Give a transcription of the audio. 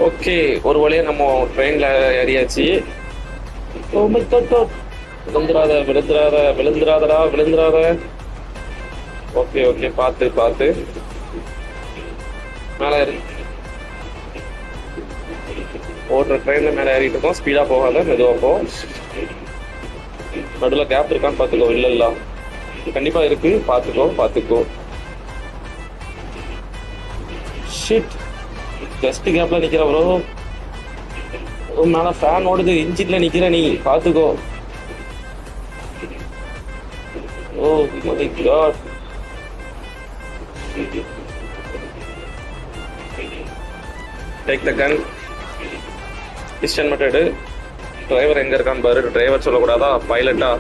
Okay, ஒரு வழியா நம்ம ட்ரெயின்ல ஏறியாச்சு. Oh my god god. விழுந்துராத விழுந்துராத விழுந்துராதடா விழுந்துராத. ஓகே ஓகே, பார்த்து பார்த்து. மேலே ஏறி ஓடுற ட்ரெயின்ல மேலே ஏறிட்டு இருக்கோம். ஸ்பீடா போகாத, மெதுவா போ. நடுவில் கேப் இருக்கான்னு பார்த்துக்கோ. இல்ல இல்ல, கண்டிப்பா இருக்கு, பார்த்துக்கோ பார்த்துக்கோ. ஷிட், ஜஸ்ட் கேப்ல நிக்கிற ப்ரோ. மேல ஃபேன் ஓடுது, இன்ஜின்ல நிக்கிற நீ, பார்த்துக்கோ. Oh my God. Take the gun. Decision மட்டும் எடு. டிரைவர் எங்க இருக்கான்னு பாரு. டிரைவர் சொல்லக்கூடாதா, பைலட்டா?